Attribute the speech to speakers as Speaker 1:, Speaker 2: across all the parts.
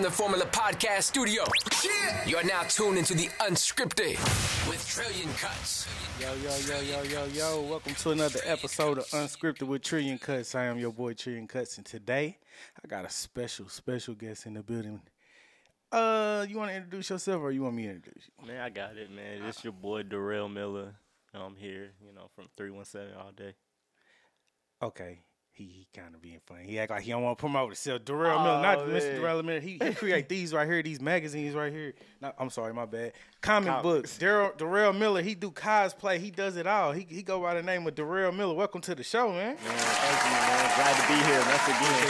Speaker 1: from the Formula Podcast studio. You are now tuned into the Unscripted with Trillion Cuts.
Speaker 2: Yo. Welcome to another episode of Unscripted with Trillion Cuts. I am your boy Trillion Cuts, and today I got a special guest in the building. You want to introduce yourself or you want me to introduce you?
Speaker 3: Man, I got it, man. This your boy DaRell Miller. I'm here, from 317 all day.
Speaker 2: Okay. He kind of being funny. He act like he don't want to promote himself. DaRell Miller, not
Speaker 3: man.
Speaker 2: Mr. DaRell Miller. He create these right here, these magazines right here. No, I'm sorry, my bad. Comic books. DaRell Miller, he do cosplay. He does it all. He go by the name of DaRell Miller. Welcome to the show, man.
Speaker 3: Man, thank you, man. Glad to be here once again.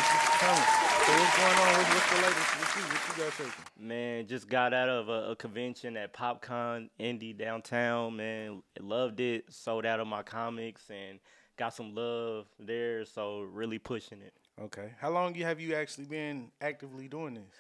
Speaker 2: So what's going on? What's the latest with you? What you got shaking?
Speaker 3: Man, just got out of a convention at PopCon Indy downtown, man. Loved it. Sold out of my comics and got some love there, so really pushing it.
Speaker 2: Okay. How long have you actually been actively doing this?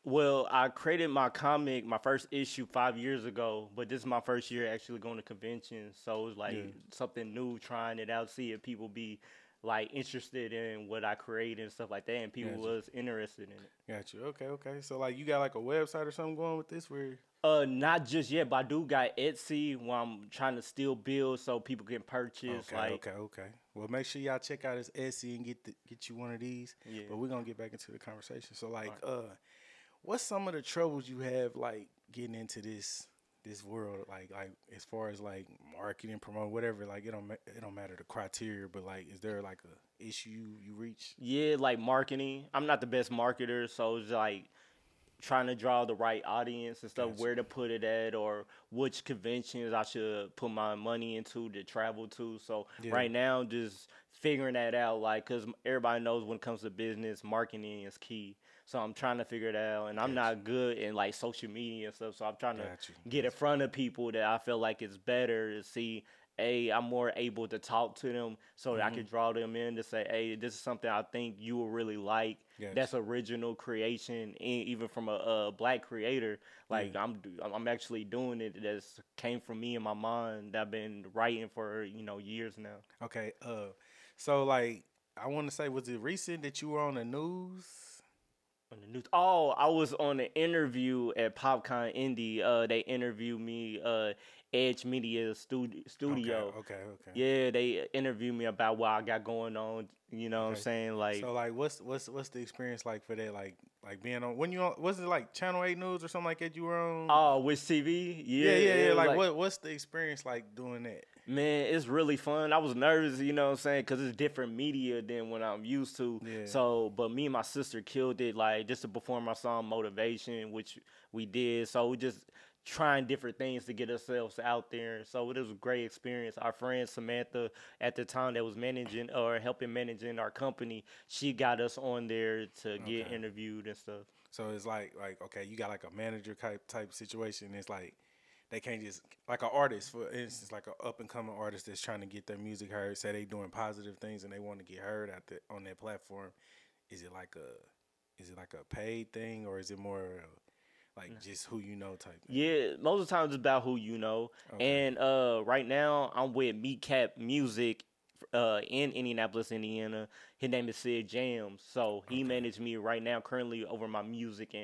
Speaker 3: Well, I created my comic, my first issue 5 years ago, but this is my first year actually going to conventions, so it was like something new, trying it out, see if people be like interested in what I create and stuff like that, and people was interested in it.
Speaker 2: Got you. Okay. So like you got like a website or something going with this where?
Speaker 3: Not just yet, but I do got Etsy where I'm trying to still build so people can purchase.
Speaker 2: Okay. Well, make sure y'all check out his Etsy and get you one of these. Yeah. But we're gonna get back into the conversation. So like, what's some of the troubles you have like getting into this world? Like as far as like marketing, promote, whatever. Like it don't matter the criteria, but like, is there like a issue you reach?
Speaker 3: Yeah, like marketing. I'm not the best marketer, so it's like trying to draw the right audience and stuff, where to put it at, or which conventions I should put my money into to travel to. So right now, just figuring that out, like, because everybody knows when it comes to business, marketing is key. So I'm trying to figure that out, and I'm not good in like social media and stuff. So I'm trying to get in front of people that I feel like it's better to see. I'm more able to talk to them so that I can draw them in to say, hey, this is something I think you will really like. That's original creation, even from a black creator. Like I'm actually doing it. That's came from me in my mind that I've been writing for years now.
Speaker 2: Okay. So like I want to say, was it recent that you were on the news?
Speaker 3: On the news. Oh, I was on an interview at PopCon Indy. They interviewed me. Edge Media Studio.
Speaker 2: Okay.
Speaker 3: Yeah, they interviewed me about what I got going on. You know what I'm saying? Like,
Speaker 2: so like, what's the experience like for that? Like being on, when you on, was it like Channel 8 News or something like that you were on?
Speaker 3: Oh, with TV?
Speaker 2: Yeah. Like what's the experience like doing that?
Speaker 3: Man, it's really fun. I was nervous, you know what I'm saying, because it's different media than what I'm used to. Yeah. So, but me and my sister killed it, like, just to perform our song Motivation, which we did. So we just trying different things to get ourselves out there. So it was a great experience. Our friend Samantha at the time that was helping managing our company, she got us on there to get interviewed and stuff. So
Speaker 2: it's like okay, you got like a manager type situation. It's like they can't just, like an artist, for instance, like an up and coming artist that's trying to get their music heard, say they doing positive things and they want to get heard on their platform. Is it like a paid thing, or is it more like just who you know type thing? Yeah,
Speaker 3: most of the time it's about who you know. Okay. And right now I'm with Meatcap Music in Indianapolis, Indiana. His name is Sid Jams. So he managed me right now currently over my music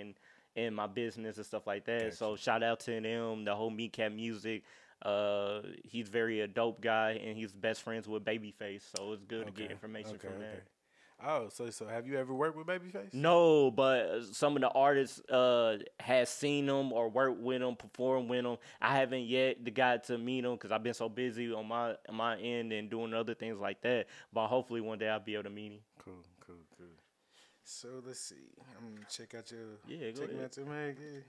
Speaker 3: and my business and stuff like that. Gotcha. So shout out to them, the whole Meatcap Music. He's a dope guy, and he's best friends with Babyface. So it's good to get information from that.
Speaker 2: Oh, so have you ever worked with Babyface?
Speaker 3: No, but some of the artists has seen them or worked with them, performed with them. I haven't yet got to meet them because I've been so busy on my end and doing other things like that. But hopefully one day I'll be able to meet him.
Speaker 2: Cool. So let's see. I'm gonna check out your
Speaker 3: mag.
Speaker 2: Yeah.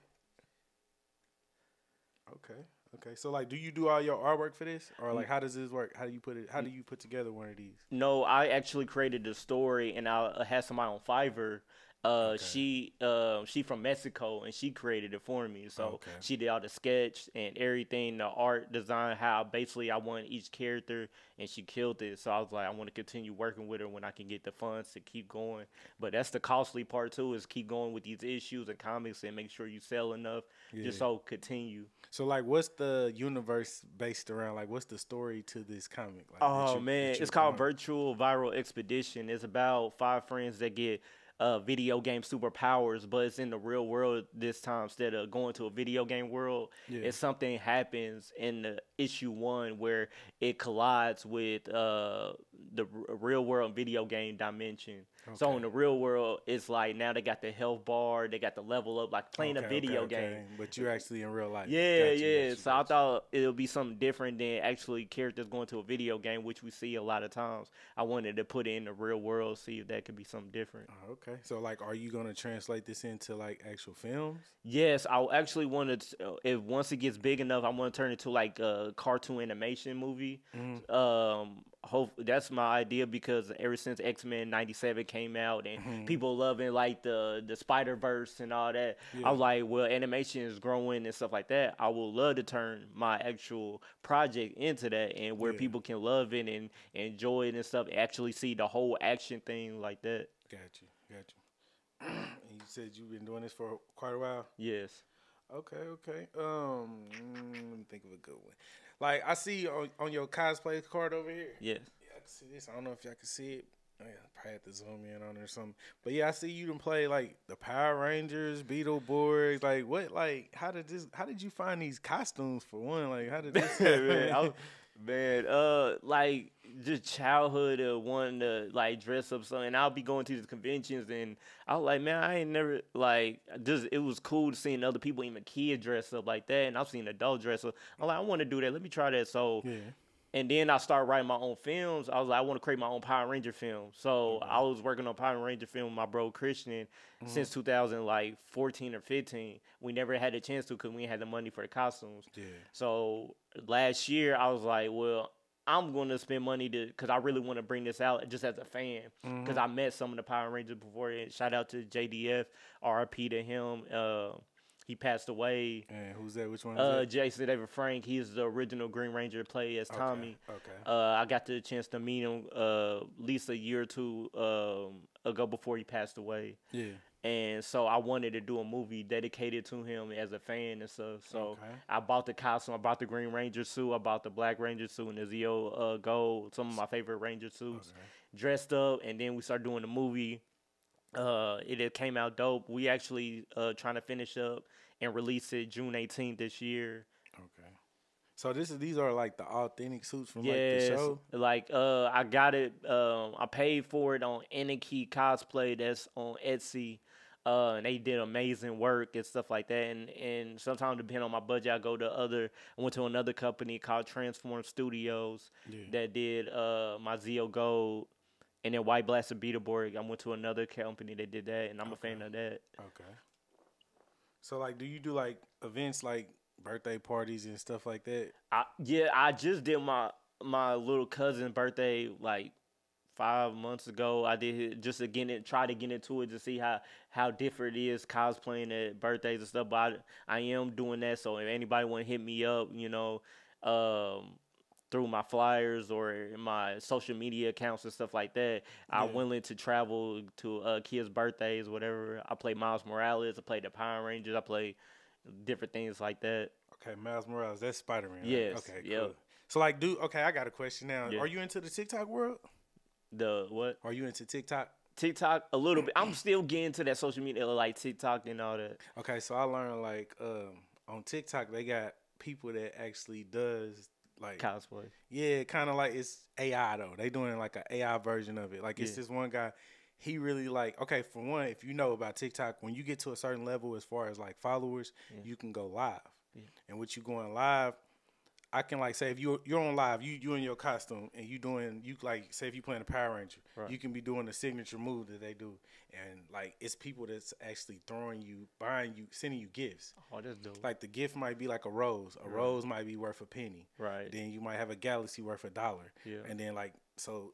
Speaker 2: Okay. So like, do you do all your artwork for this, or like, how does this work? How do you put together one of these?
Speaker 3: No, I actually created the story, and I had somebody on Fiverr. She from Mexico, and she created it for me. So she did all the sketch and everything, the art design, how basically I want each character, and she killed it. So I was like, I want to continue working with her when I can get the funds to keep going. But that's the costly part too, is keep going with these issues and comics and make sure you sell enough, just so continue.
Speaker 2: So like, what's the universe based around? Like, what's the story to this comic? Like,
Speaker 3: it's called Virtual Viral Expedition. It's about 5 friends that get video game superpowers, but it's in the real world this time instead of going to a video game world.
Speaker 2: Yeah.
Speaker 3: And something happens in the issue 1 where it collides with the real world and video game dimension. Okay. So in the real world, it's like now they got the health bar, they got the level up, like playing a video game.
Speaker 2: But you're actually in real life.
Speaker 3: Yeah. So I thought it'll be something different than actually characters going to a video game, which we see a lot of times. I wanted to put it in the real world, see if that could be something different.
Speaker 2: Okay. So like, are you gonna translate this into like actual films?
Speaker 3: Yes, I actually wanted to, if once it gets big enough, I want to turn it to like a cartoon animation movie. That's my idea because ever since X-Men '97 came out and people loving like the Spider-Verse and all that, I was like, well, animation is growing and stuff like that. I would love to turn my actual project into that and where people can love it and enjoy it and stuff. Actually see the whole action thing like that.
Speaker 2: Got you. And you said you've been doing this for quite a while?
Speaker 3: Yes.
Speaker 2: Okay. Let me think of a good one. Like, I see on your cosplay card over here.
Speaker 3: Yes.
Speaker 2: Yeah, I can see this. I don't know if y'all can see it. Oh, yeah, probably have to zoom in on it or something. But yeah, I see you done play like the Power Rangers, Beetleborgs. Like, what? Like, how did you find these costumes for one? Like, how did this happen?
Speaker 3: Like just childhood of wanting to like dress up something. And I'll be going to these conventions and I was like, man, I ain't never like just it was cool to seeing other people, even kids dress up like that. And I've seen adults dress up. I'm like, I want to do that. Let me try that. So and then I started writing my own films. I was like, I want to create my own Power Ranger film. So I was working on Power Ranger film with my bro Christian since 2014 or 15. We never had a chance to because we had the money for the costumes. Yeah. So last year I was like, well, I'm going to spend money because I really want to bring this out just as a fan because I met some of the Power Rangers before. And shout out to JDF, RIP to him. He passed away.
Speaker 2: And who's that? Which one is that?
Speaker 3: Jason David Frank. He's the original Green Ranger, played as Tommy.
Speaker 2: Okay.
Speaker 3: I got the chance to meet him at least a year or two ago before he passed away. Yeah. And so I wanted to do a movie dedicated to him as a fan and stuff. So I bought the costume. I bought the Green Ranger suit. I bought the Black Ranger suit and the Zeo Gold, some of my favorite Ranger suits. Dressed up, and then we started doing the movie. It came out dope. We actually trying to finish up and release it June 18th this year. Okay.
Speaker 2: So these are like the authentic suits from like the show?
Speaker 3: Like I got it. I paid for it on Anarchy Cosplay. That's on Etsy. And they did amazing work and stuff like that. And sometimes depending on my budget, I went to another company called Transform Studios that did my Zeo Gold. And then White Blasted Beetleborg, I went to another company that did that, and I'm a fan of that. Okay.
Speaker 2: So, like, do you do, like, events like birthday parties and stuff like that?
Speaker 3: I just did my little cousin's birthday, like, 5 months ago. I did it just again try to get into it to see how different it is cosplaying at birthdays and stuff. But I am doing that, so if anybody want to hit me up, through my flyers or my social media accounts and stuff like that, I'm willing to travel to kids' birthdays, whatever. I play Miles Morales. I play the Power Rangers. I play different things like that.
Speaker 2: Okay, Miles Morales. That's Spider-Man, right?
Speaker 3: Yes.
Speaker 2: Okay, cool. So, like, I got a question now. Yeah. Are you into the TikTok world?
Speaker 3: The what?
Speaker 2: Are you into TikTok?
Speaker 3: TikTok, a little bit. I'm still getting to that social media, like TikTok and all that.
Speaker 2: Okay, so I learned, like, on TikTok, they got people that actually does like
Speaker 3: cosplay.
Speaker 2: Yeah, kind of like it's AI though. They doing like an AI version of it. Like it's this one guy. He really like for one, if you know about TikTok, when you get to a certain level as far as like followers, you can go live. Yeah. And with you going live, I can like say if you're on live, you in your costume and you like say if you playing a Power Ranger, you can be doing the signature move that they do, and like it's people that's actually throwing you, buying you, sending you gifts.
Speaker 3: Oh, that's dope.
Speaker 2: Like the gift might be like a rose. A rose might be worth a penny.
Speaker 3: Right.
Speaker 2: Then you might have a galaxy worth $1.
Speaker 3: Yeah.
Speaker 2: And then like so.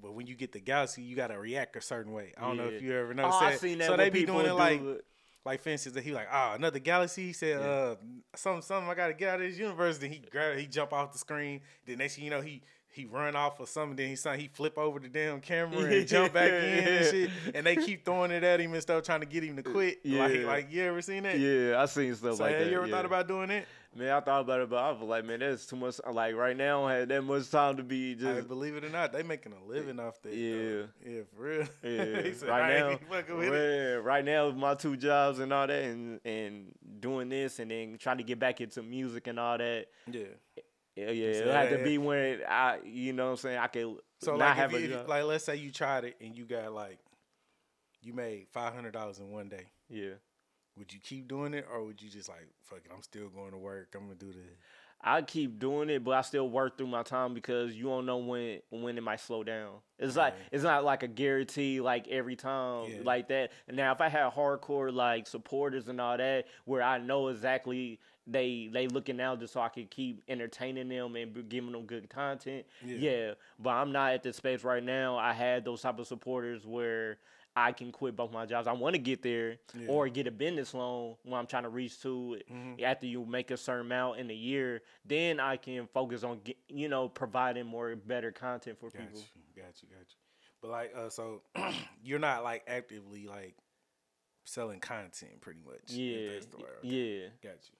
Speaker 2: But when you get the galaxy, you gotta react a certain way. I don't know if you ever noticed that.
Speaker 3: I seen that.
Speaker 2: So they be doing it like for instance, that he like, another galaxy. He said, something I gotta get out of this universe. Then he jump off the screen. Then next thing you know, he he run off or something, then he flip over the damn camera and jump back in and shit, and they keep throwing it at him and stuff, trying to get him to quit.
Speaker 3: Yeah.
Speaker 2: Like you ever seen that?
Speaker 3: Yeah, I seen stuff like that.
Speaker 2: You ever thought about doing it?
Speaker 3: Man, I thought about it, but I was like, man, that's too much. Like right now, I don't have that much time to be just.
Speaker 2: I believe it or not, they making a living off that.
Speaker 3: Yeah,
Speaker 2: yeah, for real.
Speaker 3: Yeah,
Speaker 2: said,
Speaker 3: right now, with my 2 jobs and all that, and doing this, and then trying to get back into music and all that. Yeah. Yeah, it had to be when you know what I'm saying, I could
Speaker 2: so
Speaker 3: not
Speaker 2: like
Speaker 3: have
Speaker 2: if like let's say you tried it and you got like, you made $500 in one day. Yeah. Would you keep doing it or would you just like, fuck it, I'm still going to work, I'm going to do this?
Speaker 3: I keep doing it, but I still work through my time because you don't know when it might slow down. It's like it's not like a guarantee like every time like that. And now if I had hardcore like supporters and all that, where I know exactly they looking out just so I can keep entertaining them and giving them good content. Yeah, but I'm not at the space right now. I had those type of supporters where I can quit both my jobs. I want to get there or get a business loan when I'm trying to reach to it. After you make a certain amount in a year, then I can focus on, providing more better content for people.
Speaker 2: Got you. But like, so you're not like actively like selling content pretty much.
Speaker 3: Yeah. Yeah.
Speaker 2: Got you.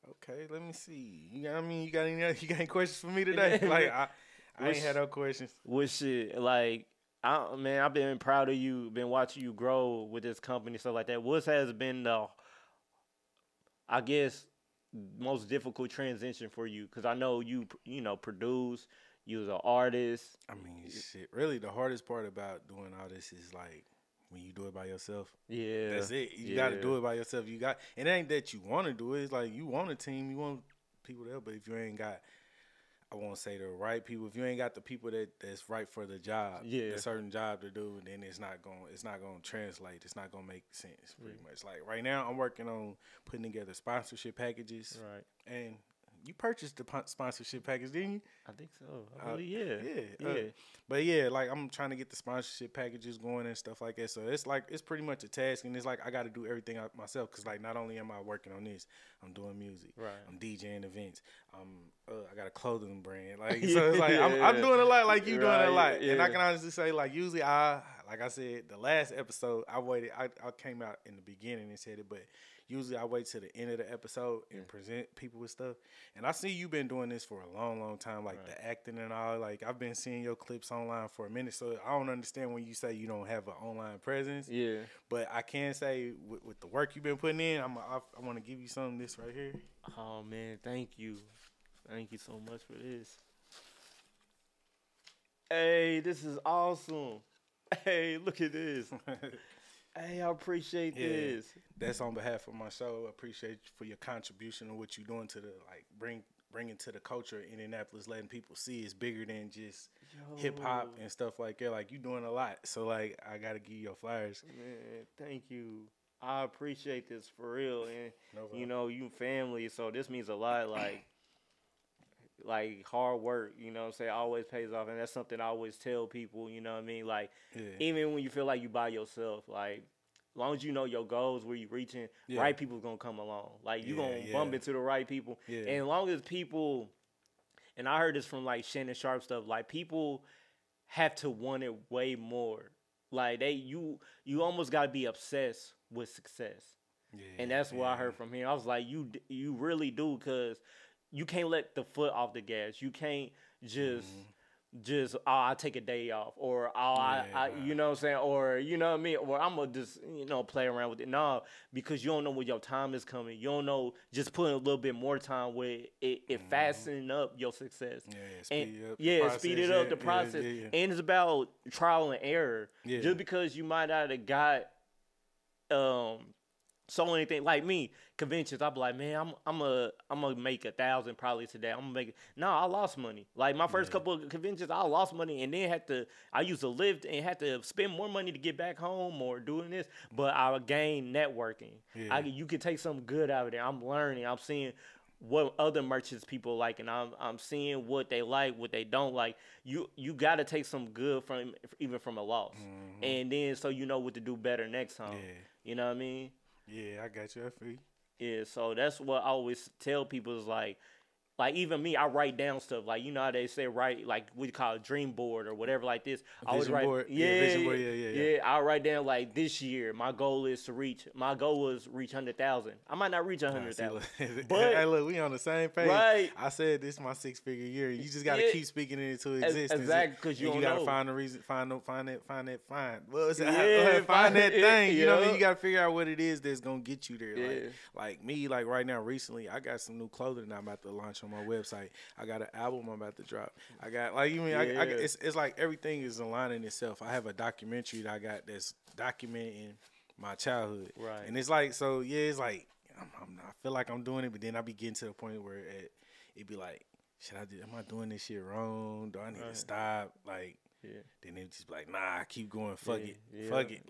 Speaker 2: Okay, let me see. You got any questions for me today? Like I ain't had no questions.
Speaker 3: What shit, like, I've been proud of you, been watching you grow with this company, stuff like that. What has been the, I guess, most difficult transition for you? Because I know you produce, you was an artist.
Speaker 2: I mean, shit, really the hardest part about doing all this is like when you do it by yourself. Yeah. That's it. You got to do it by yourself. And it ain't that you want to do it. It's like you want a team, you want people there, but if you ain't got, I won't say the right people. If you ain't got the people that's right for the job, a certain job to do, then it's not gonna translate. It's not gonna make sense. Pretty much. Like right now, I'm working on putting together sponsorship packages. Right. And you purchased the sponsorship package, didn't you?
Speaker 3: I think so. I believe, yeah.
Speaker 2: But yeah, like I'm trying to get the sponsorship packages going and stuff like that. So it's pretty much a task, and it's like I got to do everything myself because like not only am I working on this, I'm doing music, right? I'm DJing events. I got a clothing brand, like so it's like I'm doing a lot, like you doing a lot, and I can honestly say like usually like I said the last episode I waited. I came out in the beginning and said it, but usually I wait till the end of the episode and present people with stuff. And I see you've been doing this for a long, long time, like the acting and all. Like I've been seeing your clips online for a minute, so I don't understand when you say you don't have an online presence. Yeah. But I can say with the work you've been putting in, I want to give you some of this right here.
Speaker 3: Oh man, thank you so much for this. Hey, this is awesome. Hey, look at this. Hey, I appreciate this.
Speaker 2: That's on behalf of my show. I appreciate you for your contribution and what you're doing to the bringing to the culture in Indianapolis, letting people see it's bigger than just hip hop and stuff like that. Like you doing a lot, so like I gotta give you your flowers.
Speaker 3: Man, thank you. I appreciate this for real, and you family, so this means a lot. Like hard work, you know what I'm saying, always pays off. And that's something I always tell people, you know what I mean? Like, even when you feel like you by yourself, like, as long as you know your goals, where you reaching, right people going to come along. Like, you going to bump into the right people. Yeah. And as long as people, and I heard this from, like, Shannon Sharp stuff, like, people have to want it way more. Like, you almost got to be obsessed with success. Yeah, and that's what I heard from him. I was like, you really do, because you can't let the foot off the gas. You can't just I take a day off, or I you know what I'm saying, or you know what I mean, or I'm gonna just play around with it. No, because you don't know when your time is coming. You don't know. Just putting a little bit more time with it fastening up your success. Speed it up the process. And it's about trial and error. Yeah. Just because you might not have got so anything like me, conventions, I'll be like, man, I'm gonna make 1,000 probably today. I'm gonna make it. No, I lost money. Like my first couple of conventions, I lost money, and then I used to live and had to spend more money to get back home or doing this. But I gained networking. Yeah. You can take something good out of it. I'm learning. I'm seeing what other merchants people like, and I'm seeing what they like, what they don't like. You got to take some good even from a loss, and then so you know what to do better next time. Yeah. You know what I mean?
Speaker 2: Yeah, I got you. I feel you.
Speaker 3: Yeah, so that's what I always tell people is like, like even me, I write down stuff. Like, you know how they say write, like we call it dream board or whatever like this. I always write,
Speaker 2: board. Vision board. Yeah.
Speaker 3: I write down like this year, my goal was reach 100,000. I might not reach 100,000. But
Speaker 2: hey, look, we on the same page.
Speaker 3: Right.
Speaker 2: I said this is my 6-figure year. You just got to keep speaking it into existence.
Speaker 3: Exactly, because you
Speaker 2: got to
Speaker 3: know.
Speaker 2: find the reason, find that. Well,
Speaker 3: Yeah,
Speaker 2: find that thing. You know what I mean?
Speaker 3: yeah.
Speaker 2: You got to figure out what it is that's gonna get you there.
Speaker 3: Yeah.
Speaker 2: Like me, like right now, recently, I got some new clothing that I'm about to launch on my website. I got an album I'm about to drop. I got it's like everything is aligning itself. I have a documentary that I got that's documenting my childhood.
Speaker 3: Right.
Speaker 2: And it's like, so yeah, it's like I feel like I'm doing it, but then I be getting to the point where it be like, am I doing this shit wrong? Do I need to stop? Like, then it just be like, nah, keep going. Fuck it. Like,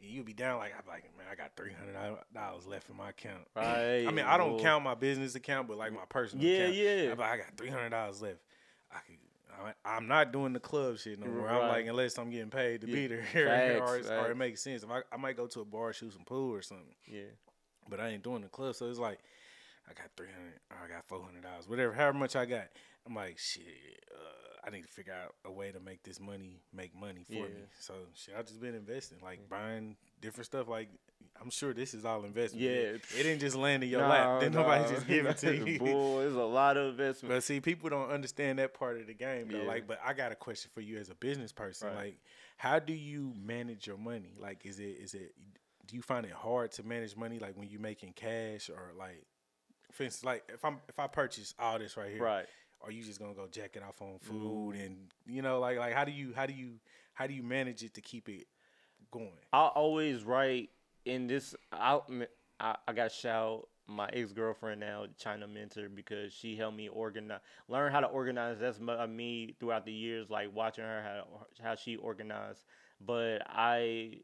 Speaker 2: and you be down like, I'm like, man, I got $300 left in my account.
Speaker 3: Right.
Speaker 2: I mean, I don't count my business account, but like my personal account.
Speaker 3: Yeah.
Speaker 2: I'm like, I got $300 left. I'm not doing the club shit no more. I'm like, unless I'm getting paid to be there, or it makes sense. If I might go to a bar, shoot some pool or something. Yeah. But I ain't doing the club, so it's like, I got $300, or I got $400, whatever, however much I got. I'm like, shit, I need to figure out a way to make this money make money for me. So shit, I just been investing, like buying different stuff. Like, I'm sure this is all investment.
Speaker 3: Yeah,
Speaker 2: it didn't just land in your lap. Then nobody just give it to you.
Speaker 3: Boy, it's a lot of investment.
Speaker 2: But see, people don't understand that part of the game though.
Speaker 3: Yeah.
Speaker 2: Like, but I got a question for you as a business person. Right. Like, how do you manage your money? Like, is it? Do you find it hard to manage money? Like when you making cash, or like, for instance, like if I purchase all this right here,
Speaker 3: right?
Speaker 2: Are you just gonna go jack it off on food and you know like how do you manage it to keep it going?
Speaker 3: I always write in this. I got to shout my ex-girlfriend now, China Mentor, because she helped me learn how to organize. That's me throughout the years, like watching her how she organized. But I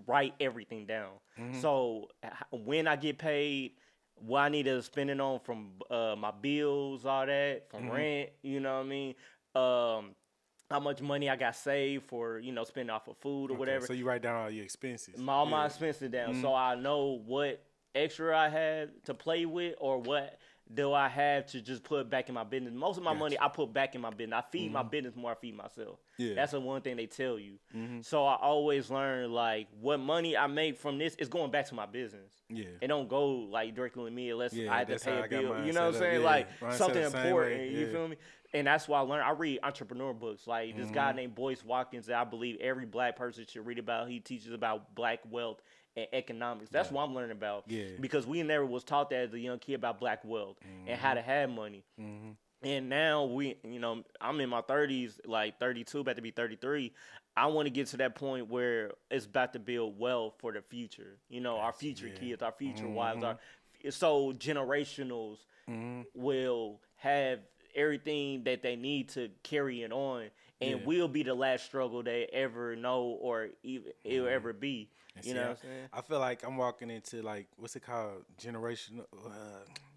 Speaker 3: write everything down. Mm-hmm. So when I get paid, what I need to spend it on from my bills, all that, from rent, you know what I mean? How much money I got saved for, spending off of food or whatever.
Speaker 2: So you write down all your expenses.
Speaker 3: All my expenses down. So I know what extra I had to play with, or what do I have to just put back in my business. Most of my money I put back in my business. I feed my business more I feed myself. Yeah. That's the one thing they tell you. So I always learn, like, what money I make from this is going back to my business. Yeah. It don't go, like, directly to me unless I have to pay a bill. You know what I'm saying? Like, something important. You feel me? And that's why I read entrepreneur books. Like, this guy named Boyce Watkins that I believe every black person should read about. He teaches about black wealth and economics. That's what I'm learning about. Yeah. Because we never was taught that as a young kid about black wealth and how to have money. And now I'm in my 30s, like 32, about to be 33. I want to get to that point where it's about to build wealth for the future. Our future kids, our future wives, so generationals will have everything that they need to carry it on, and will be the last struggle they ever know or it'll ever be. You know what I'm saying?
Speaker 2: I feel like I'm walking into, like, what's it called? Generational,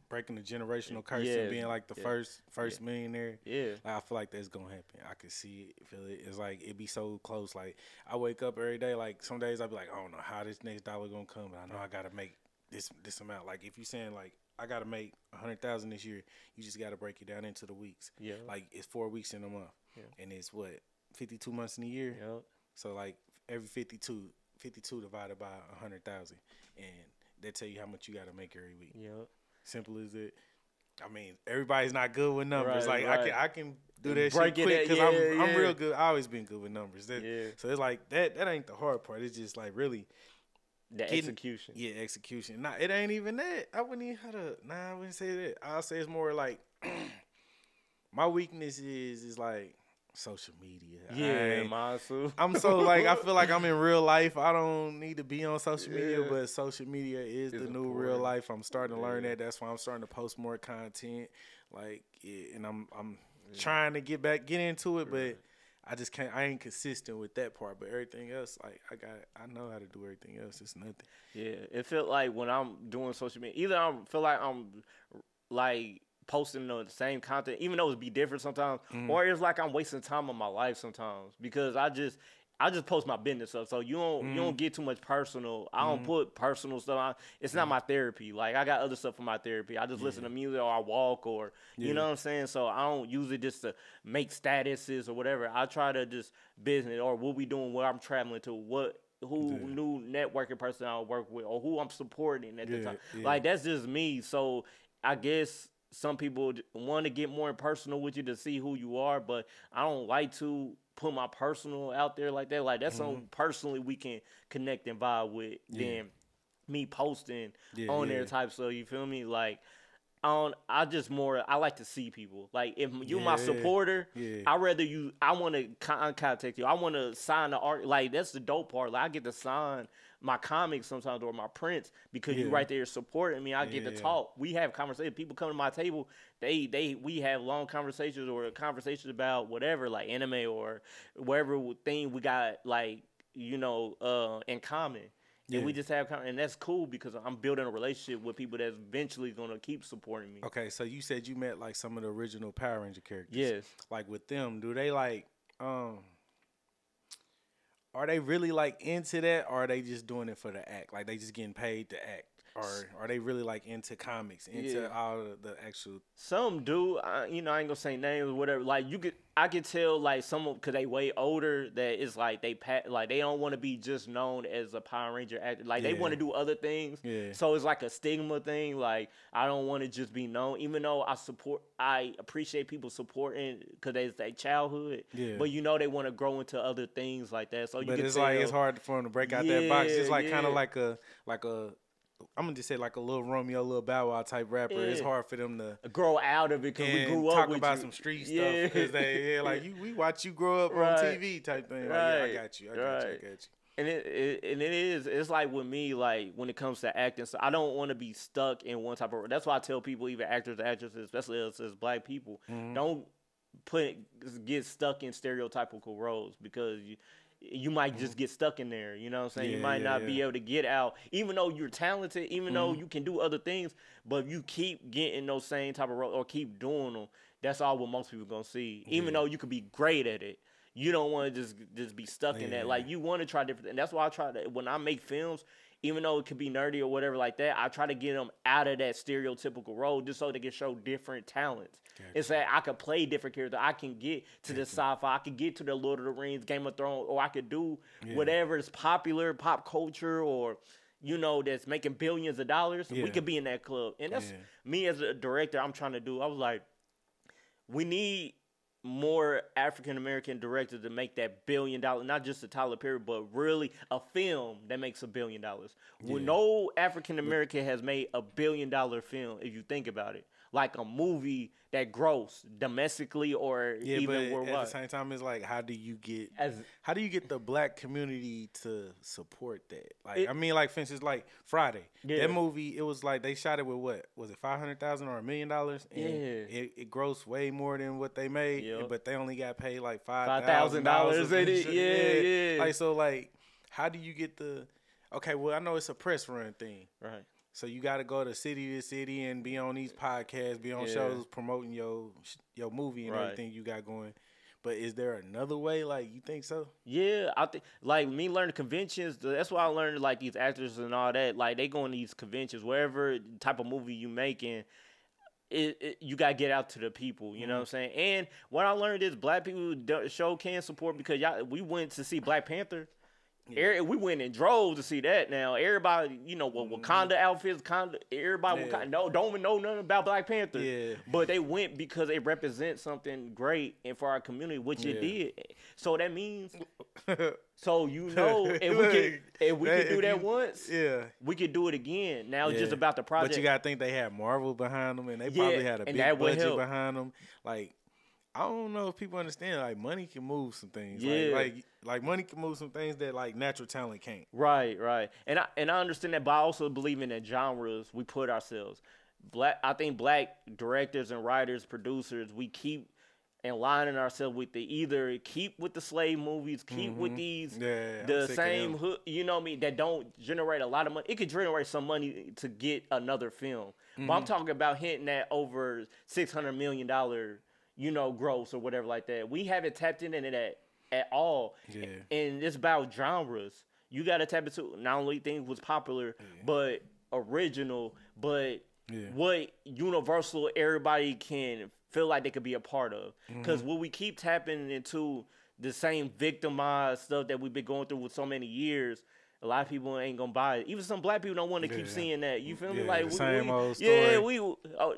Speaker 2: breaking the generational curse and being like the first millionaire. Yeah. Like, I feel like that's going to happen. I can see it, feel it. It's like, it be so close. Like, I wake up every day, like, some days I be like, I don't know how this next dollar going to come, but I know I got to make this amount. Like, if you're saying, like, I got to make 100,000 this year, you just got to break it down into the weeks. Yeah. Like, it's 4 weeks in a month. Yeah. And it's, 52 months in a year? Yep. So, like, every 52 divided by 100,000, and they tell you how much you got to make every week. Yep. Simple as it. I mean, everybody's not good with numbers. I can do that shit quick because I'm real good. I always been good with numbers. So it's like that ain't the hard part. It's just like really
Speaker 3: execution.
Speaker 2: Yeah, execution. Nah, it ain't even that. I wouldn't say that. I'll say it's more like my weakness is like social media.
Speaker 3: Yeah, mine too.
Speaker 2: I'm so like, I feel like I'm in real life. I don't need to be on social media, but social media is the new real life. I'm starting to learn that. That's why I'm starting to post more content. Like, and I'm trying to get into it, but I just can't. I ain't consistent with that part. But everything else, like, I know how to do everything else. It's nothing.
Speaker 3: Yeah, it felt like when I'm doing social media, either I feel like I'm like posting the same content, even though it be different sometimes, or it's like I'm wasting time of my life sometimes, because I just post my business stuff, so you don't get too much personal. I don't put personal stuff. It's not my therapy. Like I got other stuff for my therapy. I just listen to music or I walk or you know what I'm saying. So I don't use it just to make statuses or whatever. I try to just business or what we doing, where I'm traveling to, who new networking person I work with, or who I'm supporting at the time. Like that's just me. So I guess some people want to get more personal with you to see who you are, but I don't like to put my personal out there like that. Like that's something personally we can connect and vibe with than me posting on there type stuff. You feel me? Like I like to see people. Like if you my supporter, I want to contact you. I want to sign the art. Like that's the dope part. Like I get to sign my comics sometimes or my prints because you right there supporting me. I get to talk. We have conversations. People come to my table. We have long conversations or conversations about whatever, like anime or whatever thing we got, like in common. And we just have, and that's cool because I'm building a relationship with people that's eventually gonna keep supporting me.
Speaker 2: Okay, so you said you met like some of the original Power Ranger characters.
Speaker 3: Yes.
Speaker 2: Like with them, do they like are they really like into that, or are they just doing it for the act? Like they just getting paid to act, or are they really like into comics, into all of the actual?
Speaker 3: Some do. I ain't gonna say names or whatever. Like I could tell like some because they way older that it's like they don't want to be just known as a Power Ranger actor. Like they want to do other things. Yeah. So it's like a stigma thing. Like I don't want to just be known, even though I appreciate people supporting because it's their childhood. Yeah. But they want to grow into other things like that. So
Speaker 2: but it's like it's hard for them to break out that box. It's like kind of like a. I'm gonna just say like a little Romeo, little Bow Wow type rapper. It's hard for them to
Speaker 3: grow out of it because we grew up with
Speaker 2: about some street stuff because we watch you grow up on TV type thing. Like, I got you.
Speaker 3: And it's like with me, like when it comes to acting, so I don't want to be stuck in one type of. That's why I tell people, even actors, actresses, especially us as Black people, don't get stuck in stereotypical roles because you might just get stuck in there, you know what I'm saying? You might not be able to get out, even though you're talented, even though you can do other things, but you keep getting those same type of roles or keep doing them, that's all what most people gonna see. Even though you could be great at it, you don't want to just be stuck in that. Like you want to try different, and that's why I try to, when I make films, even though it could be nerdy or whatever like that, I try to get them out of that stereotypical role just so they can show different talents. Gotcha. It's that I could play different characters. I can get to the sci-fi. I could get to the Lord of the Rings, Game of Thrones, or I could do whatever is popular, pop culture, or that's making billions of dollars. We could be in that club. And that's me as a director, I'm trying to do. I was like, we need more African-American directors to make that $1 billion, not just a Tyler Perry, but really a film that makes $1 billion. Well, no African-American has made $1 billion film, if you think about it. Like a movie that grows domestically or even worldwide.
Speaker 2: At the same time, it's like, how do you get the Black community to support that? Like, like for instance, like Friday, that movie, it was like they shot it with what was it, $500,000 or $1 million? And it grossed way more than what they made, but they only got paid like $5,000 in it. Like so, like, how do you get the? Okay, well, I know it's a press run thing, right? So you got to go to city and be on these podcasts, be on shows promoting your movie and everything you got going. But is there another way? Like, you think so?
Speaker 3: Yeah, I think like me learning conventions. That's why I learned like these actors and all that. Like they go on these conventions, wherever type of movie you making. You got to get out to the people, you know what I'm saying? And what I learned is Black people show can support because we went to see Black Panther. Yeah. We went and drove to see that. Now everybody, Wakanda outfits, everybody don't even know nothing about Black Panther. Yeah. But they went because it represents something great and for our community, which it did. So that means, if we could do that once, we could do it again. Now it's just about the project.
Speaker 2: But you gotta think they had Marvel behind them, and they probably had a big budget behind them. Like, I don't know if people understand. Like, money can move some things. Yeah. Like money can move some things that like natural talent can't.
Speaker 3: Right. And I understand that, but I also believe in the genres we put ourselves. I think Black directors and writers, producers, we keep aligning ourselves with either keep with the slave movies, keep with these the same hood, that don't generate a lot of money. It could generate some money to get another film, but I'm talking about hitting that over $600 million. Gross or whatever like that. We haven't tapped into that at all.
Speaker 2: Yeah.
Speaker 3: And it's about genres. You got to tap into not only things was popular, but original, but what universal everybody can feel like they could be a part of. Because when we keep tapping into the same victimized stuff that we've been going through with so many years, a lot of people ain't gonna buy it. Even some black people don't want to keep seeing that. You feel me? Like
Speaker 2: same old story.
Speaker 3: Yeah, we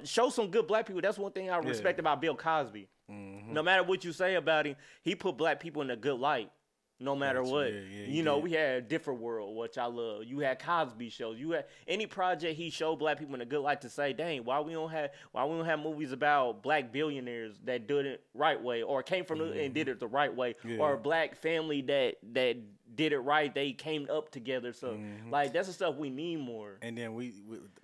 Speaker 3: show some good black people. That's one thing I respect about Bill Cosby. No matter what you say about him, he put black people in a good light. No matter what, you know, we had a different world, which I love. You had Cosby shows. You had any project he showed black people in a good light to say, dang, why we don't have movies about black billionaires that did it right way, or came from and did it the right way, or a black family that did it right. They came up together. So like that's the stuff we need more.
Speaker 2: And then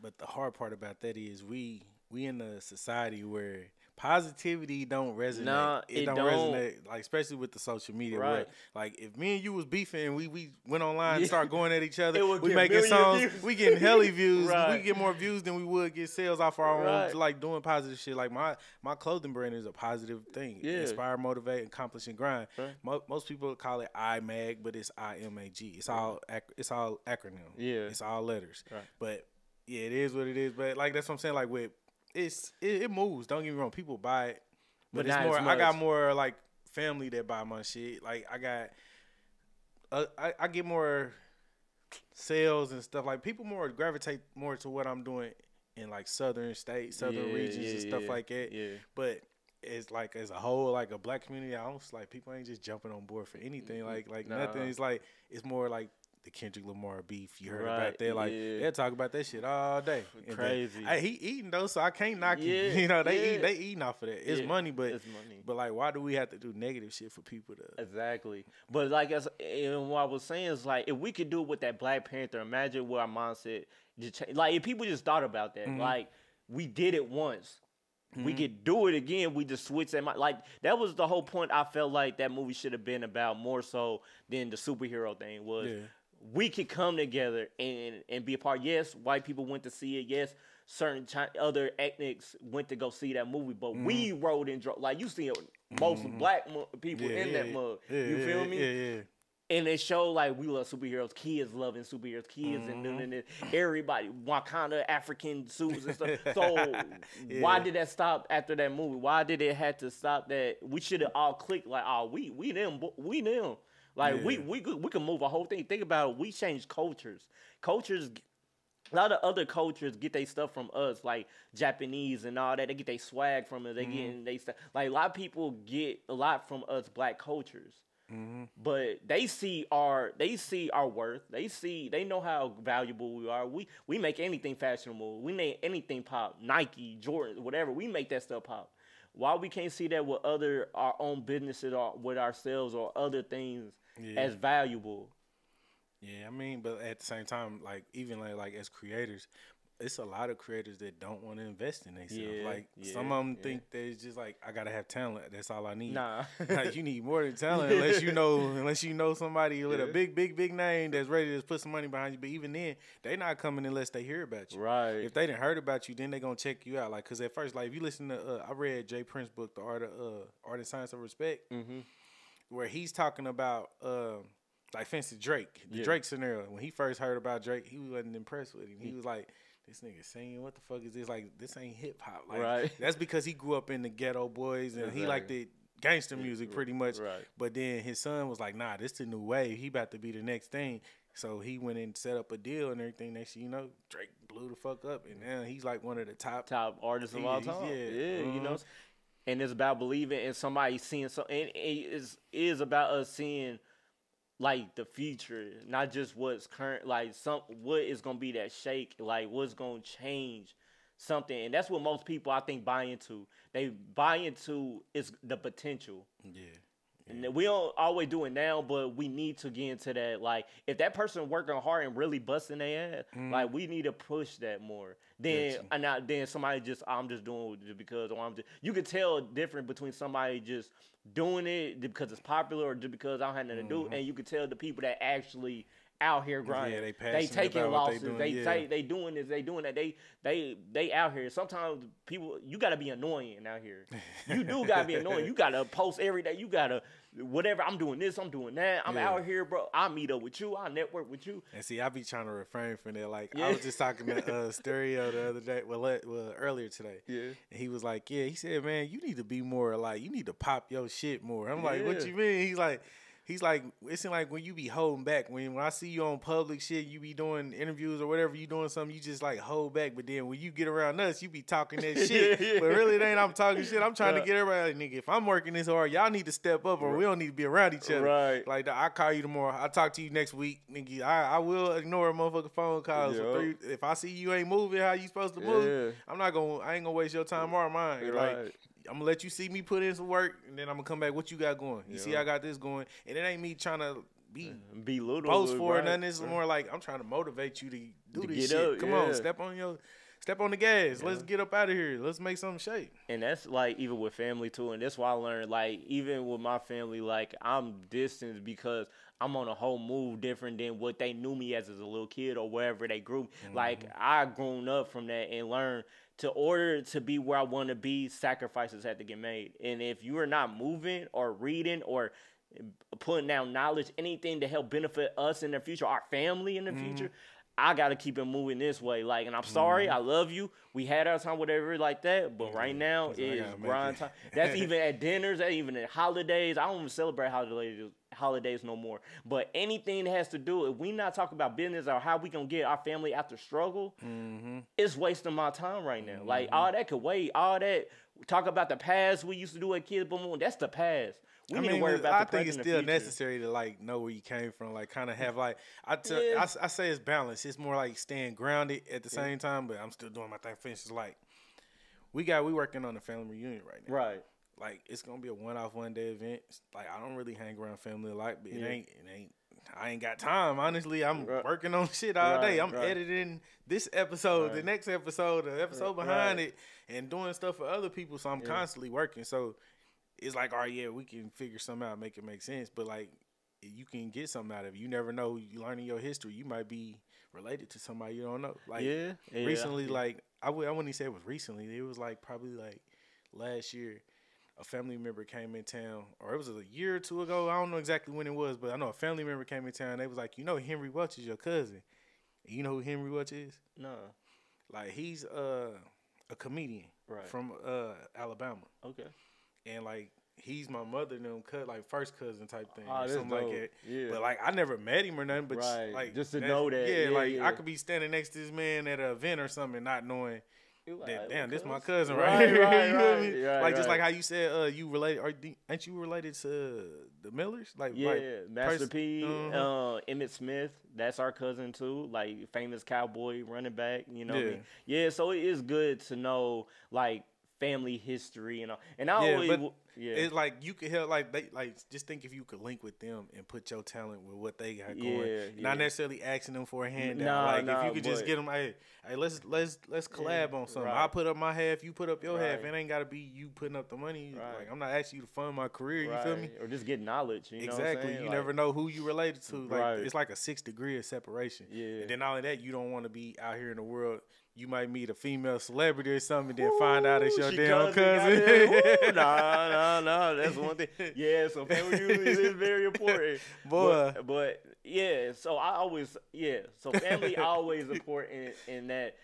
Speaker 2: but the hard part about that is we in a society where positivity don't resonate.
Speaker 3: Nah,
Speaker 2: it don't resonate, like especially with the social media.
Speaker 3: Right.
Speaker 2: Where, like if me and you was beefing and we went online and start going at each other, we
Speaker 3: get
Speaker 2: making songs,
Speaker 3: views.
Speaker 2: we getting hella views.
Speaker 3: Right.
Speaker 2: We get more views than we would get sales off our own, like doing positive shit. Like my clothing brand is a positive thing. Inspire, motivate, accomplish, and grind. Right. Most people call it IMAG, but it's IMAG. It's all acronym. Yeah. It's all letters. Right. But yeah, it is what it is. But like that's what I'm saying. Like with it moves. Don't get me wrong. People buy it, but it's more. I got more like family that buy my shit. Like I got, I get more sales and stuff. Like people more gravitate more to what I'm doing in like southern states, southern regions and stuff like that. Yeah. But it's like as a whole, like a black community, I don't like people ain't just jumping on board for anything. Like nothing. It's like it's more like the Kendrick Lamar beef. You heard about that? Like they'll talk about that shit all day.
Speaker 3: Crazy.
Speaker 2: He eating though, so I can't knock you. You know they eating off of that. It's money, but like why do we have to do negative shit for people to?
Speaker 3: Exactly. But like and what I was saying is like if we could do it with that Black Panther, imagine what our mindset just change. Like if people just thought about that, like we did it once. We could do it again. We just switch that. Like that was the whole point. I felt like that movie should have been about more so than the superhero thing was. Yeah. We could come together and be a part. Yes, white people went to see it. Yes, certain other ethnics went to go see that movie. But we rode and drove. Like you see most black people in that mug. You feel me? Yeah. And it showed like we love superheroes. Kids loving superheroes. Kids and doing it. Everybody Wakanda African suits and stuff. So why did that stop after that movie? Why did it have to stop that? We should have all clicked like, oh, we them. Like we can move a whole thing. Think about it. We change cultures. A lot of other cultures get their stuff from us, like Japanese and all that. They get their swag from us. They get they stuff. Like a lot of people get a lot from us black cultures. But they see our worth. They know how valuable we are. We make anything fashionable. We make anything pop. Nike, Jordan, whatever. We make that stuff pop. Why we can't see that with our own businesses or with ourselves or other things as valuable?
Speaker 2: Yeah, I mean, but at the same time, like even like as creators, it's a lot of creators that don't want to invest in themselves. Some of them think that it's just like I gotta have talent. That's all I need. Nah, like, you need more than talent unless you know somebody with a big name that's ready to put some money behind you. But even then, they not coming unless they hear about you. Right. If they didn't heard about you, then they gonna check you out. Like, cause at first, like if you listen to, I read Jay Prince's book, The Art and Science of Respect, where he's talking about like for instance Drake, the Drake scenario. When he first heard about Drake, he wasn't impressed with him. He was like, this nigga singing, what the fuck is this? Like, this ain't hip hop. Like, that's because he grew up in the Ghetto Boys and he liked the gangster music pretty much. Right. But then his son was like, nah, this the new wave. He about to be the next thing. So he went and set up a deal and everything. Next thing you know, Drake blew the fuck up. And now he's like one of the top
Speaker 3: artists of all time. You know. And it's about believing in somebody seeing something. And it is about us seeing like the future, not just what's current, like what is gonna be that shake, like what's gonna change something. And that's what most people I think buy into. They buy into is the potential. Yeah. And we don't always do it now, but we need to get into that. Like, if that person working hard and really busting their ass, like, we need to push that more. Then, then somebody just, I'm just doing it because, or I'm just, you can tell different between somebody just doing it because it's popular or just because I don't have nothing to do, and you can tell the people that actually out here grinding.
Speaker 2: Yeah, they
Speaker 3: passionate
Speaker 2: taking
Speaker 3: about
Speaker 2: losses.
Speaker 3: What they doing. They doing this. They doing that. They out here. Sometimes people, you got to be annoying out here. You do got to be annoying. You got to post every day. You got to whatever. I'm doing this. I'm doing that. I'm out here, bro. I meet up with you. I network with you.
Speaker 2: And see, I be trying to refrain from that. Like I was just talking to Stereo the other day. Well, earlier today. Yeah. And he was like, he said, man, you need to be more like, you need to pop your shit more. I'm like, what you mean? He's like, it seems like when you be holding back, when I see you on public shit, you be doing interviews or whatever, you doing something, you just like hold back. But then when you get around us, you be talking that shit. But really, it ain't I'm talking shit. I'm trying to get everybody, like, nigga, if I'm working this hard, y'all need to step up or we don't need to be around each other. Right. Like, I call you tomorrow. I talk to you next week, nigga. I will ignore a motherfucking phone calls. If I see you ain't moving how you supposed to move, I ain't gonna waste your time or mine. Right. Like, I'm gonna let you see me put in some work, and then I'm gonna come back. What you got going? You see, I got this going, and it ain't me trying to be little post for it. Nothing. It's more like I'm trying to motivate you to do this shit. Up, come on, step on the gas. Let's get up out of here. Let's make something shake.
Speaker 3: And that's like even with family too, and that's why I learned like even with my family, like I'm distanced because I'm on a whole move different than what they knew me as a little kid or wherever they grew. Like I grown up from that and learned. To order to be where I want to be, sacrifices have to get made. And if you are not moving or reading or putting down knowledge, anything to help benefit us in the future, our family in the future, I got to keep it moving this way. Like, and I'm sorry, I love you. We had our time, whatever like that. But right now is grind time. That's even at dinners, that's even at holidays. I don't even celebrate holidays no more. But anything that has to do, if we not talking about business or how we gonna get our family after struggle, it's wasting my time right now. Like all that could wait. All that talk about the past we used to do as kids, boom, that's the past. We need to worry about the present. I think
Speaker 2: it's still necessary to like know where you came from, like kind of have like I say it's balance. It's more like staying grounded at the same time, but I'm still doing my thing. For instance, like we working on a family reunion right now. Right. Like it's gonna be a one-off, one-day event. Like I don't really hang around family a lot, but it ain't. I ain't got time. Honestly, I'm working on shit all day. I'm editing this episode, the next episode, the episode behind it, and doing stuff for other people. So I'm constantly working. So it's like, all right, yeah, we can figure something out, make it make sense. But like, you can get something out of it. You never know. You learning your history, you might be related to somebody you don't know. Like recently, like I wouldn't even say it was recently. It was like probably like last year. A family member came in town, or it was a year or two ago. I don't know exactly when it was, but I know a family member came in town. They was like, you know, Henry Welch is your cousin. And you know who Henry Welch is? No. Like he's a comedian from Alabama. Okay. And like he's my mother and them like first cousin type thing, or something like that. Yeah. But like I never met him or nothing. But like
Speaker 3: just to know that.
Speaker 2: Yeah, I could be standing next to this man at an event or something, and not knowing. Like, damn, this my cousin right here. You feel me? Like just like how you said, you related. Ain't you related to the Millers? Like
Speaker 3: Master P, Emmitt Smith. That's our cousin too. Like famous cowboy running back. You know what I mean? Yeah. So it is good to know like family history and all. And I always. It's like you could help, like they like just think if you could link with them and put your talent with what they got going, not necessarily asking them for a handout. If you could just get them, hey, let's collab on something. I put up my half, you put up your half. It ain't gotta be you putting up the money. Like I'm not asking you to fund my career. You feel me? Or just get knowledge. You know
Speaker 2: exactly. You never know who you related to. Like it's like a 6 degree of separation. Yeah. And then not only that, you don't want to be out here in the world. You might meet a female celebrity or something, and then find out it's your damn cousin.
Speaker 3: No, that's one thing. Yeah, so family reunion is very important. Boy. But yeah, so so family always important in that.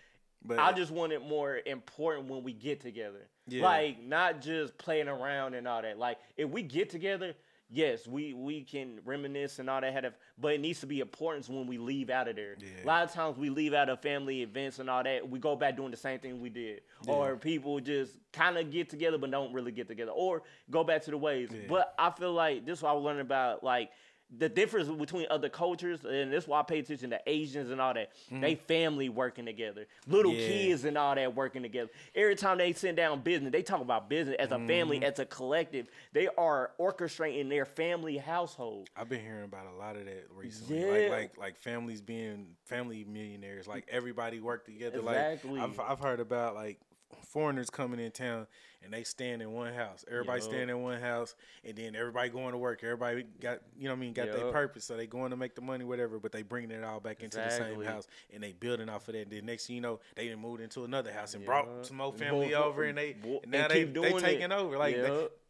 Speaker 3: But I just want it more important when we get together. Yeah. Like, not just playing around and all that. Like, if we get together, yes, we can reminisce and all that, but it needs to be important when we leave out of there. Yeah. A lot of times we leave out of family events and all that, we go back doing the same thing we did. Yeah. Or people just kind of get together but don't really get together. Or go back to the ways. Yeah. But I feel like this is what I was learning about, like, the difference between other cultures, and this is why I pay attention to Asians and all that. They family working together. Little kids and all that working together. Every time they sit down business, they talk about business as a family, as a collective. They are orchestrating their family household.
Speaker 2: I've been hearing about a lot of that recently. Yeah. Like families being family millionaires. Like everybody work together.
Speaker 3: Exactly.
Speaker 2: Like I've heard about like foreigners coming in town and they stand in one house. Everybody stand in one house, and then everybody going to work. Everybody got, you know what I mean, got their purpose. So they going to make the money, whatever, but they bringing it all back into the same house, and they building off of that. And then next thing you know, they done moved into another house and brought some more family over, and now they taking over. Like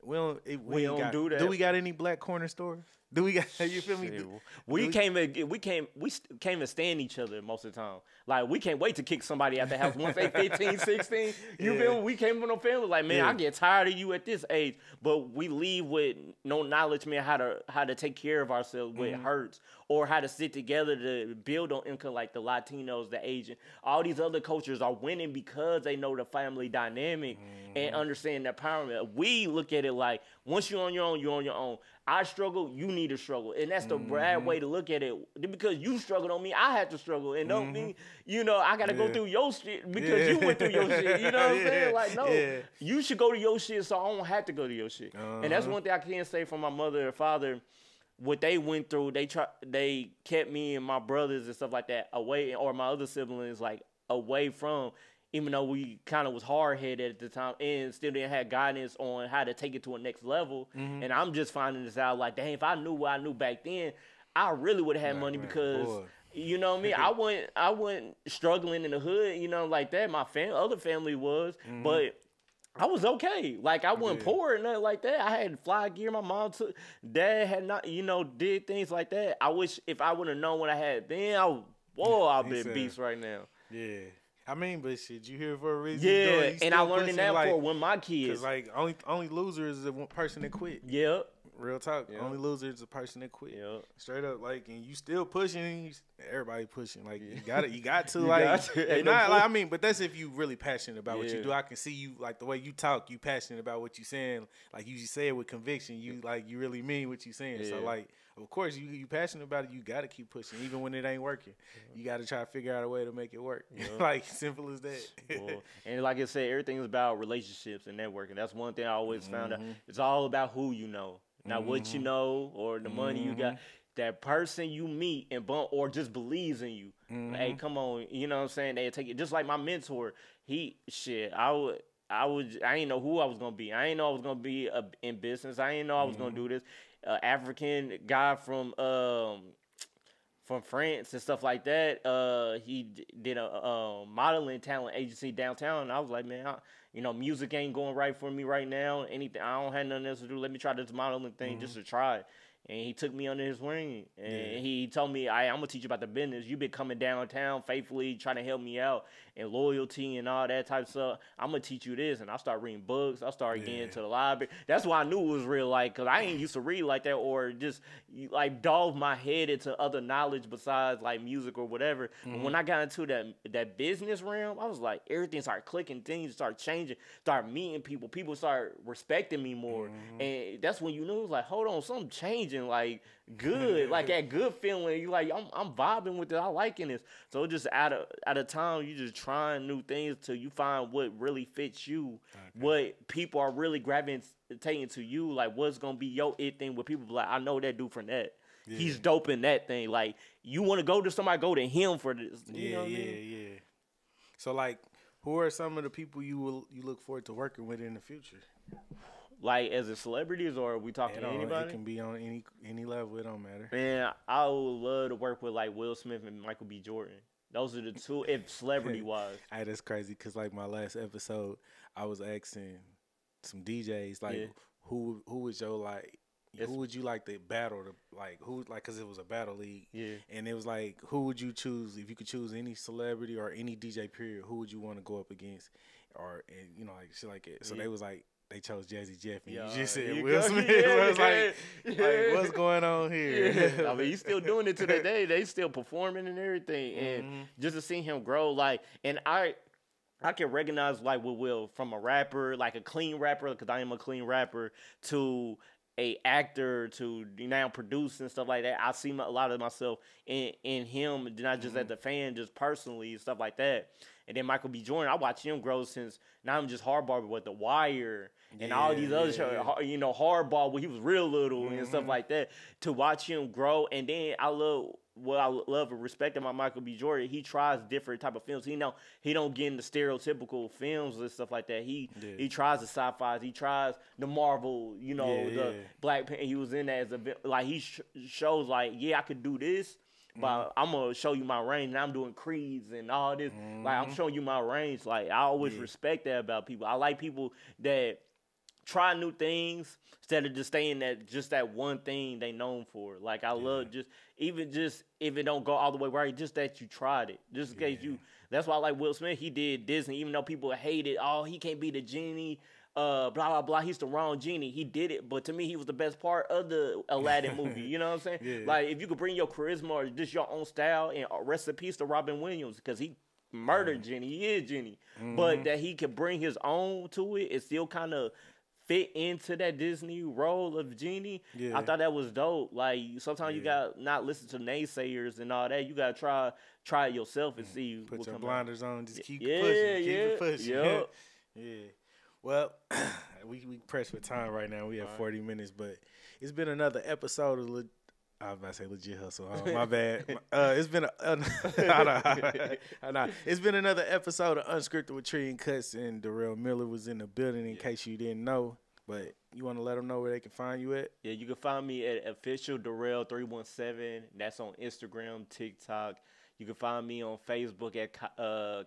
Speaker 2: we don't do that. Do we got any black corner stores? Do we got, you feel me?
Speaker 3: We can't stand each other most of the time. Like, we can't wait to kick somebody out the house once they 15, 16. You feel me? We came from no family. Like, man, I get tired of you at this age. But we leave with no knowledge, man, how to take care of ourselves when it hurts, or how to sit together to build on income, like the Latinos, the Asian. All these other cultures are winning because they know the family dynamic and understand the empowerment. We look at it like, once you're on your own, you're on your own. I struggle, you need to struggle. And that's the bad way to look at it. Because you struggled on me, I had to struggle. And don't mean, you know, I got to go through your shit because you went through your shit. You know what I'm saying? Like, no, you should go to your shit so I don't have to go to your shit. And that's one thing I can say from my mother and father. What they went through, they kept me and my brothers and stuff like that away, or my other siblings, like, away from, even though we kind of was hard-headed at the time and still didn't have guidance on how to take it to a next level. And I'm just finding this out like, dang, if I knew what I knew back then, I really would have had money because, you know what I mean? I wasn't struggling in the hood, you know, like that. My other family was, but I was okay. Like, I wasn't poor or nothing like that. I had fly gear. My mom took. Dad had not, you know, did things like that. I wish if I would have known what I had then, I'd be a beast right now.
Speaker 2: Yeah. I mean, but shit, you here for a reason.
Speaker 3: Yeah, and I learned that like, for when my kids.
Speaker 2: Because, like, only loser is the one person that quit.
Speaker 3: Yep.
Speaker 2: Real talk. Yep. Only loser is the person that quit. Yep. Straight up, like, and you still pushing. Everybody pushing. Like, you got it. You got to. I mean, but that's if you really passionate about what you do. I can see you, like, the way you talk. You passionate about what you saying. Like, you say it with conviction. You like, you really mean what you saying. So, like, of course, you passionate about it. You got to keep pushing, even when it ain't working. You got to try to figure out a way to make it work. Like, simple as that.
Speaker 3: And like I said, everything is about relationships and networking. That's one thing I always found out. It's all about who you know, not what you know or the money you got. That person you meet and bump or just believes in you. Hey, come on, you know what I'm saying? They take it just like my mentor. I didn't know who I was gonna be. I didn't know I was gonna be in business. I didn't know I was gonna do this. African guy from France and stuff like that. He did a modeling talent agency downtown. And I was like, man, you know, music ain't going right for me right now. Anything, I don't have nothing else to do. Let me try this modeling thing just to try it. And he took me under his wing, and he told me, I'm going to teach you about the business. You've been coming downtown faithfully, trying to help me out, and loyalty and all that type of stuff. I'm going to teach you this. And I started reading books. I started getting to the library. That's why I knew it was real, like, because I ain't used to read like that or just, like, dove my head into other knowledge besides, like, music or whatever. But when I got into that business realm, I was like, everything started clicking. Things started changing. Started meeting people. People started respecting me more. And that's when you knew, it was like, hold on, something changing. Like, good, like that good feeling. You like, I'm vibing with it. I liking this. So just out of time, you just trying new things till you find what really fits you, what people are really gravitating to you. Like, what's gonna be your it thing? Where people be like, I know that dude from that. He's dope in that thing. Like, you want to go to somebody, go to him for this. You know what I mean?
Speaker 2: So, like, who are some of the people you look forward to working with in the future?
Speaker 3: Like, as a celebrities, or are we talking to anybody?
Speaker 2: It can be on any level. It don't matter.
Speaker 3: Man, I would love to work with, like, Will Smith and Michael B. Jordan. Those are the two, if celebrity-wise.
Speaker 2: Hey, that's crazy, because, like, my last episode, I was asking some DJs, like, who was your, like, who would you like to battle? Because it was a battle league. Yeah. And it was like, who would you choose, if you could choose any celebrity or any DJ, period, who would you want to go up against? Or, and, you know, like, shit like it. So they was like, they chose Jazzy Jeff, and you just said Will Smith. I was like, what's going on here?
Speaker 3: I mean, he's still doing it to this day. They still performing and everything. And just to see him grow, like, and I can recognize, like, with Will, from a rapper, like a clean rapper, because I am a clean rapper, to a actor, to now produce and stuff like that. I see a lot of myself in him, not just as a fan, just personally and stuff like that. And then Michael B. Jordan, I watch him grow since not even just Hard Barber, but The Wire and all these other shows, you know, Hardball when he was real little and stuff like that. To watch him grow, and then I love and respect about Michael B. Jordan. He tries different type of films. He don't get in the stereotypical films and stuff like that. He tries the sci-fis. He tries the Marvel. You know, the Black Panther. He was in that as a like he shows like I could do this. But I'm gonna show you my range, and I'm doing creeds and all this. Like I'm showing you my range. Like I always respect that about people. I like people that try new things instead of just staying at just that one thing they known for. Like I love just if it don't go all the way right, just that you tried it. Just in case you. That's why I like Will Smith. He did Disney, even though people hated. Oh, he can't be the genie. Blah blah blah. He's the wrong genie. He did it, but to me, he was the best part of the Aladdin movie. You know what I'm saying? Like if you could bring your charisma or just your own style, and rest in peace to Robin Williams because he murdered Genie. He is Genie, but that he could bring his own to it, it still kind of fit into that Disney role of Genie. I thought that was dope. Like sometimes you got not listen to naysayers and all that. You gotta try it yourself and see.
Speaker 2: Put your blinders on. Just keep pushing. Keep it pushing. Yeah. Well, we pressed for time right now. We have 40 minutes, but it's been another episode of I was about to say Legit Hustle. Oh, my bad. It's been it's been another episode of Unscripted with Tree and Cuts, and DaRell Miller was in the building in case you didn't know. But you want to let them know where they can find you at?
Speaker 3: Yeah, you can find me at official DaRell 317. That's on Instagram, TikTok. You can find me on Facebook at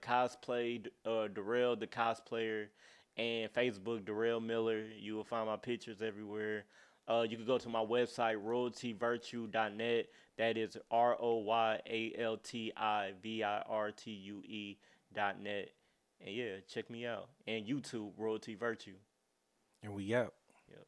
Speaker 3: cosplay DaRell the cosplayer. And Facebook, DaRell Miller. You will find my pictures everywhere. You can go to my website, royaltyvirtue.net. That is RoyaltyVirtue.net. And check me out. And YouTube, Royalty Virtue.
Speaker 2: And we out.
Speaker 3: Yep.